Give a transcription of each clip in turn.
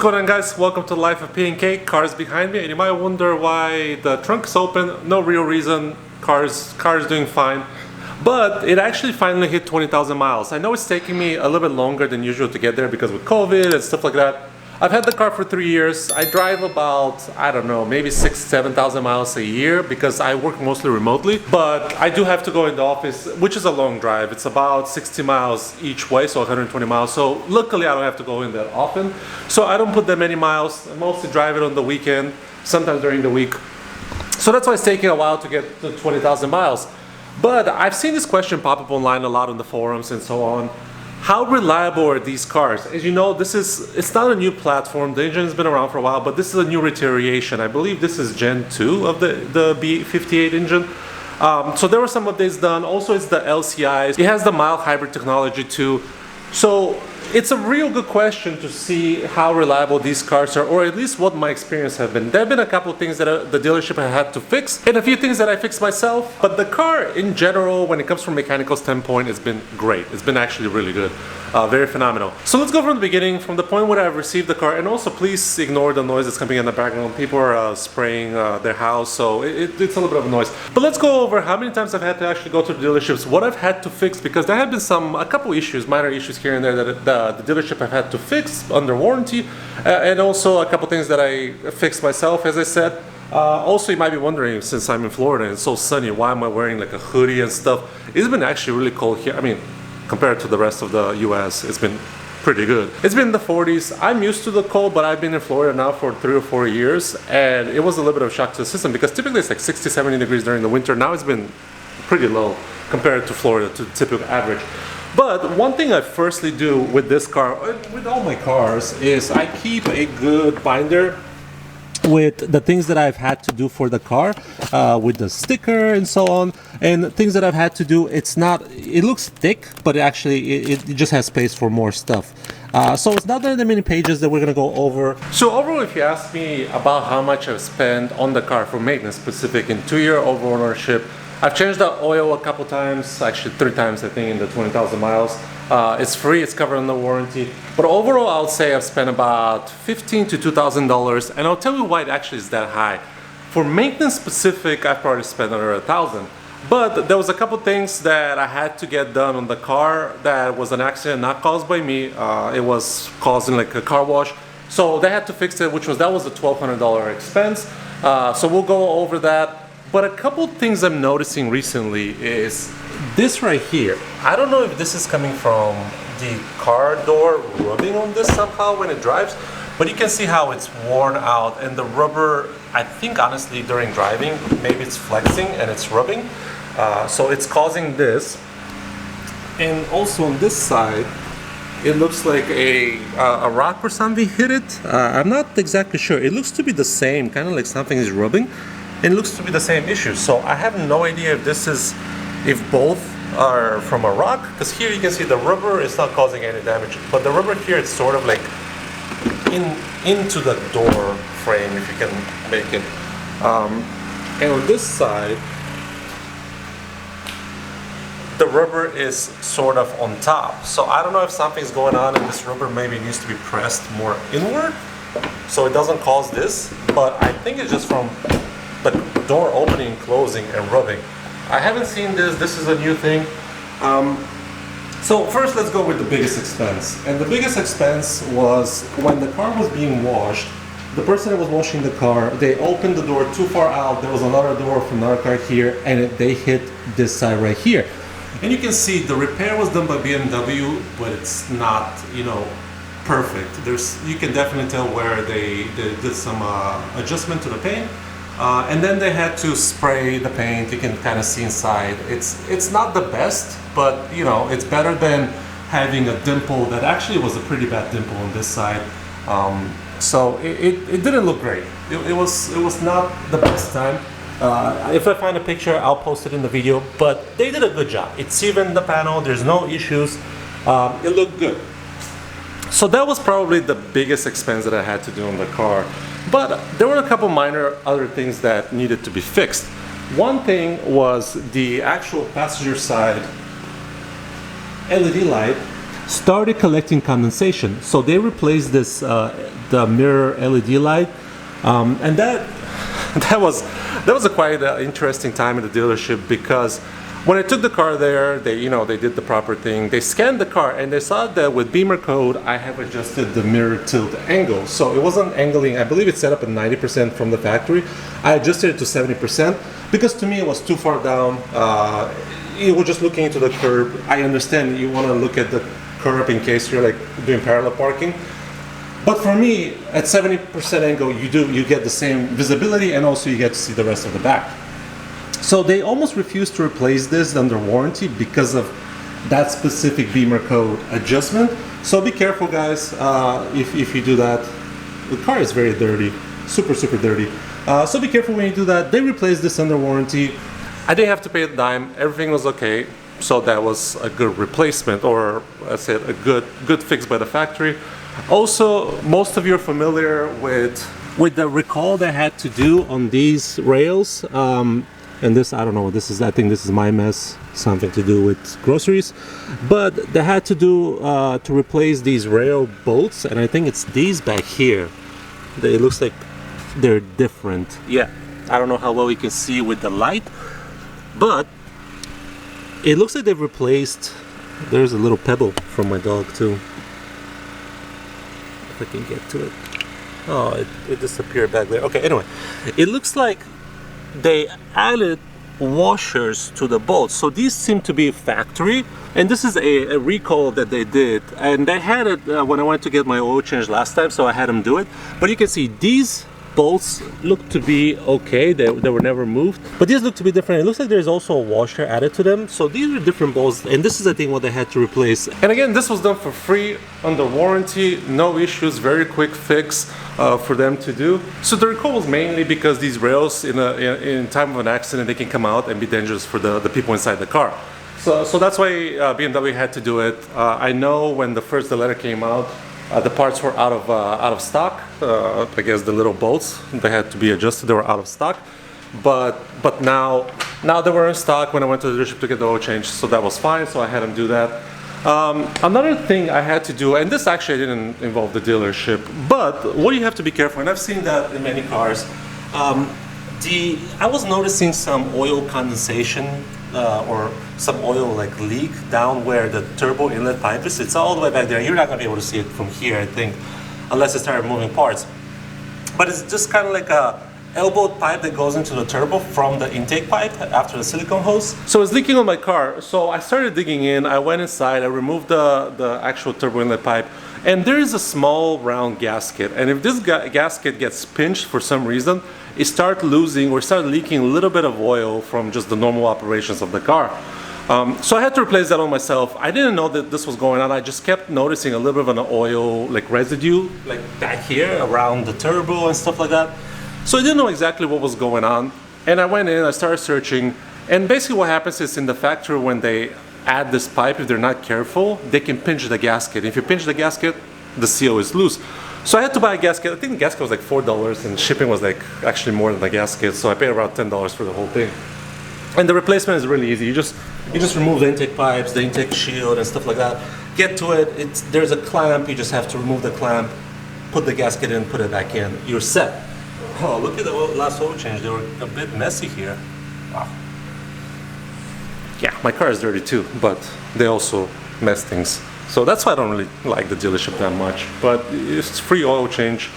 going on, guys? Welcome to the Life of P&K. Cars behind me, and you might wonder why the trunk is open. No real reason. Car's doing fine, but it actually finally hit 20,000 miles. I know it's taking me a little bit longer than usual to get there because with COVID and stuff like that. I've had the car for 3 years. I drive about, I don't know, maybe 7,000 miles a year because I work mostly remotely. But I do have to go in the office, which is a long drive. It's about 60 miles each way, so 120 miles. So luckily I don't have to go in that often. So I don't put that many miles. I mostly drive it on the weekend, sometimes during the week. So that's why it's taking a while to get to 20,000 miles. But I've seen this question pop up online a lot on the forums and so on. How reliable are these cars? As you know, it's not a new platform. The engine has been around for a while, but this is a new iteration. I believe this is Gen 2 of the B58 engine. So there were some updates done. Also, it's the LCIs. It has the mild hybrid technology too. So it's a real good question to see how reliable these cars are, or at least what my experience have been. There have been a couple of things that the dealership had to fix, and a few things that I fixed myself. But the car in general, when it comes from a mechanical standpoint, it's been great. It's been actually really good. Very phenomenal. So let's go from the beginning, from the point where I've received the car, and also please ignore the noise that's coming in the background. People are spraying their house, so it's a little bit of a noise. But let's go over how many times I've had to actually go to the dealerships, what I've had to fix, because there have been a couple issues, minor issues here and there that the dealership have had to fix under warranty, and also a couple things that I fixed myself, as I said. Also, you might be wondering, since I'm in Florida and it's so sunny, why am I wearing like a hoodie and stuff? It's been actually really cold here. I mean, compared to the rest of the US, it's been pretty good. It's been in the 40s. I'm used to the cold, but I've been in Florida now for 3 or 4 years, and it was a little bit of a shock to the system because typically it's like 60, 70 degrees during the winter. Now it's been pretty low compared to Florida, to the typical average. But one thing I firstly do with this car, with all my cars, is I keep a good binder with the things that I've had to do for the car, with the sticker and so on, and things that I've had to do. It looks thick, but it just has space for more stuff. So it's not that many pages that we're gonna go over. So overall, if you ask me about how much I've spent on the car for maintenance specific in 2-year over ownership, I've changed the oil a couple times, actually 3 times I think in the 20,000 miles. It's free, it's covered under warranty. But overall, I would say I've spent about $1,500 to $2,000, and I'll tell you why it actually is that high. For maintenance specific, I've probably spent under $1,000. But there was a couple things that I had to get done on the car that was an accident not caused by me. It was causing like a car wash. So they had to fix it, that was a $1,200 expense. So we'll go over that. But a couple things I'm noticing recently is this right here. I don't know if this is coming from the car door rubbing on this somehow when it drives, but you can see how it's worn out, and the rubber, I think honestly during driving, maybe it's flexing and it's rubbing. So it's causing this. And also on this side, it looks like a rock or something hit it. I'm not exactly sure. It looks to be the same, kind of like something is rubbing. It looks to be the same issue. So I have no idea if both are from a rock, because here you can see the rubber is not causing any damage, but the rubber here, it's sort of like into the door frame, if you can make it. And on this side, the rubber is sort of on top. So I don't know if something's going on and this rubber maybe needs to be pressed more inward so it doesn't cause this, but I think it's just from the door opening and closing and rubbing. I haven't seen this is a new thing. So first let's go with the biggest expense. And the biggest expense was when the car was being washed, the person that was washing the car, they opened the door too far out. There was another door from another car here, and they hit this side right here. And you can see the repair was done by BMW, but it's not, perfect. You can definitely tell where they did some adjustment to the paint. And then they had to spray the paint. You can kind of see inside. It's not the best, but it's better than having a dimple that actually was a pretty bad dimple on this side. So it didn't look great. It was not the best time. If I find a picture, I'll post it in the video. But they did a good job. It's even the panel. There's no issues. It looked good. So that was probably the biggest expense that I had to do on the car. But there were a couple minor other things that needed to be fixed. One thing was the actual passenger side LED light. started collecting condensation. So they replaced this the mirror LED light, and that was a quite interesting time in the dealership, because when I took the car there, they did the proper thing. They scanned the car and they saw that with Beamer code, I have adjusted the mirror tilt angle. So it wasn't angling, I believe it's set up at 90% from the factory. I adjusted it to 70% because to me it was too far down. You were just looking into the curb. I understand you want to look at the curb in case you're like doing parallel parking. But for me, at 70% angle, you get the same visibility and also you get to see the rest of the back. So they almost refused to replace this under warranty because of that specific Beamer code adjustment. So be careful, guys, if you do that. The car is very dirty, super dirty. So be careful when you do that. They replaced this under warranty. I didn't have to pay a dime. Everything was okay. So that was a good replacement, or I said a good fix by the factory. Also, most of you are familiar with the recall they had to do on these rails. And this, I don't know what this is. I think this is my mess, something to do with groceries. But they had to do to replace these rail bolts, and I think it's these back here. It looks like they're different. Yeah, I don't know how well you can see with the light, but it looks like they've replaced. There's a little pebble from my dog too. If I can get to it. Oh, it disappeared back there. Okay, anyway, it looks like they added washers to the bolts. So these seem to be factory, and this is a recall that they did, and they had it when I went to get my oil change last time, so I had them do it. But you can see these bolts look to be okay. They were never moved, but these look to be different. It looks like there's also a washer added to them. So these are different bolts, and this is the thing what they had to replace. And again, this was done for free under warranty, no issues, very quick fix for them to do. So the recall was mainly because these rails in time of an accident, they can come out and be dangerous for the people inside the car. So that's why BMW had to do it. I know when the letter came out, the parts were out of stock. I guess the little bolts, they had to be adjusted. They were out of stock, but now they were in stock when I went to the dealership to get the oil change. So that was fine. So I had them do that. Another thing I had to do, and this actually didn't involve the dealership, but what you have to be careful, and I've seen that in many cars. I was noticing some oil condensation or some oil like leak down where the turbo inlet pipe is. It's all the way back there. You're not going to be able to see it from here, I think, unless you start moving parts. But it's just kind of like a elbowed pipe that goes into the turbo from the intake pipe after the silicone hose. So it's leaking on my car. So I started digging in. I went inside. I removed the actual turbo inlet pipe. And there is a small round gasket. And if this gasket gets pinched for some reason, it starts losing or start leaking a little bit of oil from just the normal operations of the car. So I had to replace that on myself. I didn't know that this was going on. I just kept noticing a little bit of an oil like residue like back here around the turbo and stuff like that. So I didn't know exactly what was going on. And I went in, I started searching. And basically what happens is in the factory when they add this pipe, if they're not careful, they can pinch the gasket. If you pinch the gasket, the seal is loose. So I had to buy a gasket. I think the gasket was like $4 and shipping was like actually more than the gasket. So I paid around $10 for the whole thing. And the replacement is really easy. You just remove the intake pipes, the intake shield and stuff like that. Get to it. There's a clamp. You just have to remove the clamp, put the gasket in, put it back in. You're set. Oh, look at the last oil change. They were a bit messy here. Wow. Yeah, my car is dirty too, but they also mess things. So that's why I don't really like the dealership that much. But it's free oil change.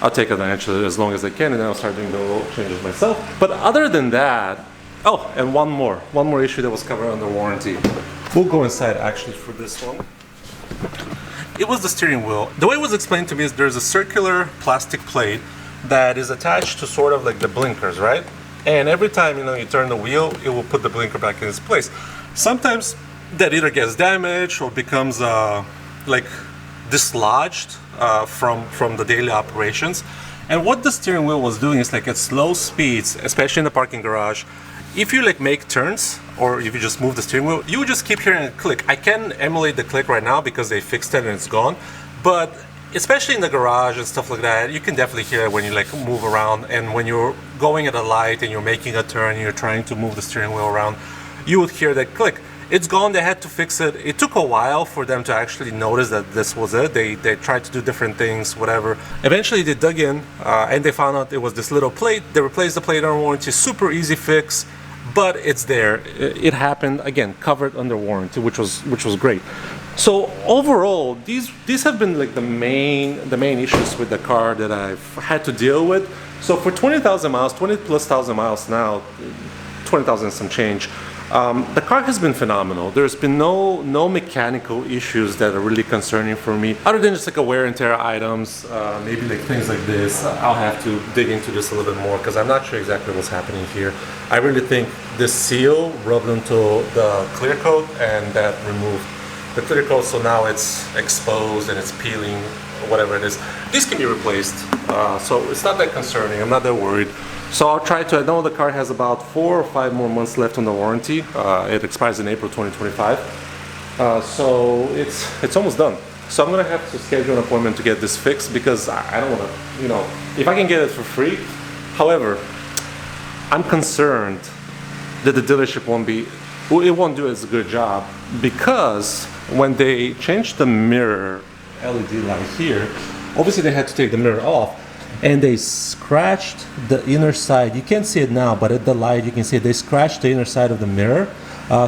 I'll take advantage of it as long as I can, and then I'll start doing the oil changes myself. But other than that, oh, and one more issue that was covered under warranty. We'll go inside actually for this one. It was the steering wheel. The way it was explained to me is there's a circular plastic plate that is attached to sort of like the blinkers, right? And every time you turn the wheel, it will put the blinker back in its place. Sometimes that either gets damaged or becomes like dislodged from the daily operations. And what the steering wheel was doing is like at slow speeds, especially in the parking garage, if you like make turns or if you just move the steering wheel, you would just keep hearing a click. I can emulate the click right now because they fixed it and it's gone, but especially in the garage and stuff like that, you can definitely hear it when you like move around, and when you're going at a light and you're making a turn and you're trying to move the steering wheel around, you would hear that click. It's gone. They had to fix it. It took a while for them to actually notice that this was it. They tried to do different things, whatever. Eventually they dug in and they found out it was this little plate. They replaced the plate under warranty. Super easy fix, but it's there. It happened again, covered under warranty, which was great. So overall, these have been like the main issues with the car that I've had to deal with. So for 20,000 miles, 20 plus thousand miles now, 20,000 and some change. The car has been phenomenal. There's been no mechanical issues that are really concerning for me, other than just like a wear and tear items, maybe like things like this. I'll have to dig into this a little bit more because I'm not sure exactly what's happening here. I really think this seal rubbed into the clear coat and that removed the clear coat, so now it's exposed and it's peeling, or whatever it is. These can be replaced, so it's not that concerning. I'm not that worried. So I'll try to, I know the car has about 4 or 5 more months left on the warranty. It expires in April 2025. So it's almost done. So I'm gonna have to schedule an appointment to get this fixed because I don't wanna, you know, if I can get it for free. However, I'm concerned that the dealership won't do as good job because when they changed the mirror LED light here, obviously they had to take the mirror off. And they scratched the inner side. You can't see it now, but at the light you can see they scratched the inner side of the mirror.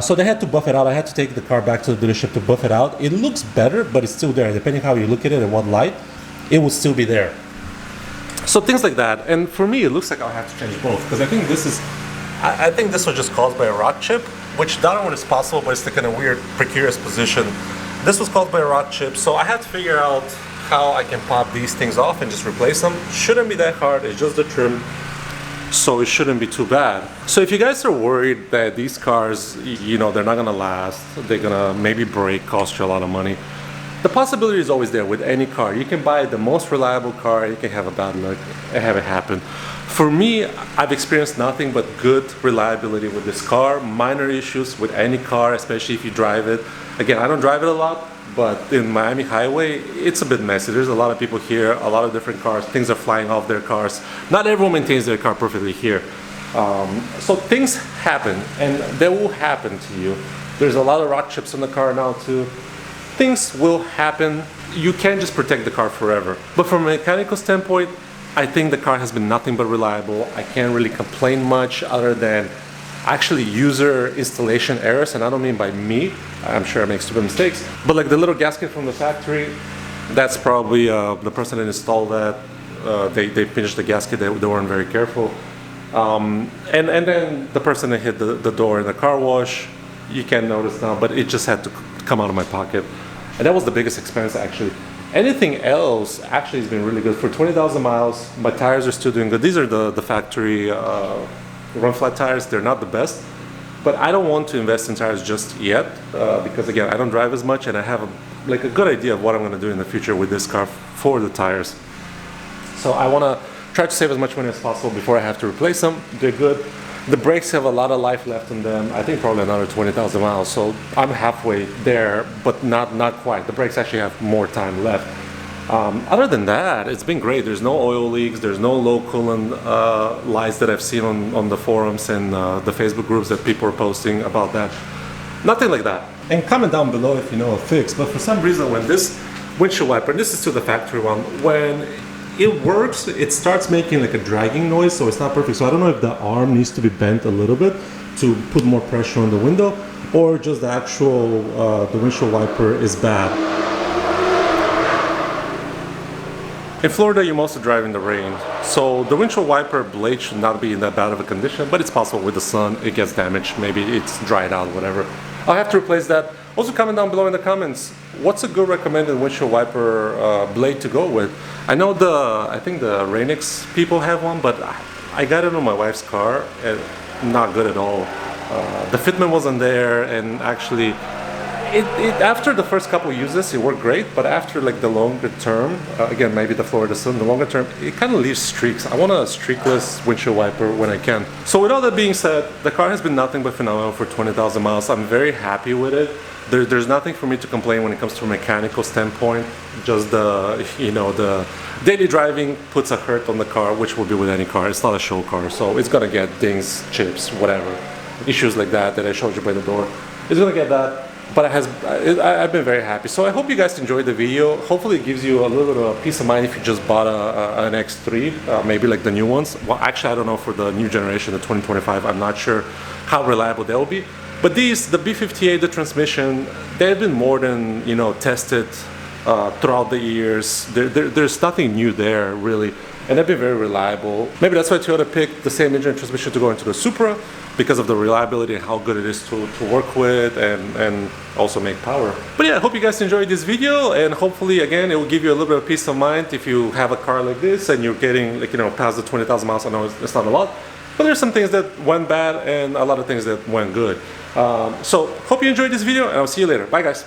So they had to buff it out. I had to take the car back to the dealership to buff it out. It looks better, but it's still there. Depending how you look at it and what light, it will still be there. So things like that. And for me, it looks like I'll have to change both because I think I think this was just caused by a rock chip, which not only is possible, but it's like in a weird precarious position. This was caused by a rock chip, so I had to figure out how I can pop these things off and just replace them. Shouldn't be that hard, it's just the trim, so it shouldn't be too bad. So if you guys are worried that these cars, you know, they're not gonna last, they're gonna maybe break, cost you a lot of money, the possibility is always there with any car. You can buy the most reliable car, you can have a bad luck and have it happen. For me, I've experienced nothing but good reliability with this car. Minor issues with any car, especially if you drive it. Again, I don't drive it a lot, but in Miami highway, it's a bit messy. There's a lot of people here, a lot of different cars, things are flying off their cars. Not everyone maintains their car perfectly here. So things happen, and they will happen to you. There's a lot of rock chips in the car now too. Things will happen. You can't just protect the car forever. But from a mechanical standpoint, I think the car has been nothing but reliable. I can't really complain much other than actually user installation errors, and I don't mean by me. I'm sure I make stupid mistakes, but like the little gasket from the factory, that's probably the person that installed that. They finished the gasket, they weren't very careful. And then the person that hit the door in the car wash, you can't notice now, but it just had to come out of my pocket. And that was the biggest expense actually. Anything else actually has been really good. For 20,000 miles, my tires are still doing good. These are the factory run flat tires. They're not the best, but I don't want to invest in tires just yet because again, I don't drive as much and I have a good idea of what I'm gonna do in the future with this car for the tires. So I wanna try to save as much money as possible before I have to replace them. They're good. The brakes have a lot of life left in them. I think probably another 20,000 miles. So I'm halfway there, but not quite. The brakes actually have more time left. Other than that, it's been great. There's no oil leaks. There's no low coolant lights that I've seen on the forums and the Facebook groups that people are posting about that. Nothing like that. And comment down below if you know a fix. But for some reason, when this windshield wiper, and this is to the factory one, when it works, it starts making like a dragging noise, so it's not perfect. So I don't know if the arm needs to be bent a little bit to put more pressure on the window, or just the actual the windshield wiper is bad. In Florida, you mostly drive in the rain, so the windshield wiper blade should not be in that bad of a condition, but it's possible with the sun it gets damaged, maybe it's dried out, whatever. I'll have to replace that. Also comment down below in the comments, what's a good recommended windshield wiper blade to go with? I know I think the Rainix people have one, but I got it on my wife's car and not good at all. The fitment wasn't there, and actually after the first couple uses it worked great, but after like the longer term, again maybe the Florida sun, the longer term, it kind of leaves streaks. I want a streakless windshield wiper when I can. So with all that being said, the car has been nothing but phenomenal for 20,000 miles. I'm very happy with it. There's nothing for me to complain when it comes to a mechanical standpoint. Just the daily driving puts a hurt on the car, which will be with any car. It's not a show car, so it's gonna get dings, chips, whatever, issues like that I showed you by the door. it's gonna get that, but I've been very happy. So I hope you guys enjoyed the video. Hopefully it gives you a little bit of peace of mind if you just bought an X3, maybe like the new ones. Well, actually I don't know for the new generation, the 2025, I'm not sure how reliable they'll be. But these, the B58, the transmission, they've been more than, you know, tested throughout the years. There's nothing new there really, and they've been very reliable. Maybe that's why Toyota picked the same engine and transmission to go into the Supra, because of the reliability and how good it is to work with and also make power. But yeah, I hope you guys enjoyed this video, and hopefully again it will give you a little bit of peace of mind if you have a car like this and you're getting, like, you know, past the 20,000 miles. I know it's not a lot, but there's some things that went bad and a lot of things that went good. So hope you enjoyed this video, and I'll see you later. Bye guys.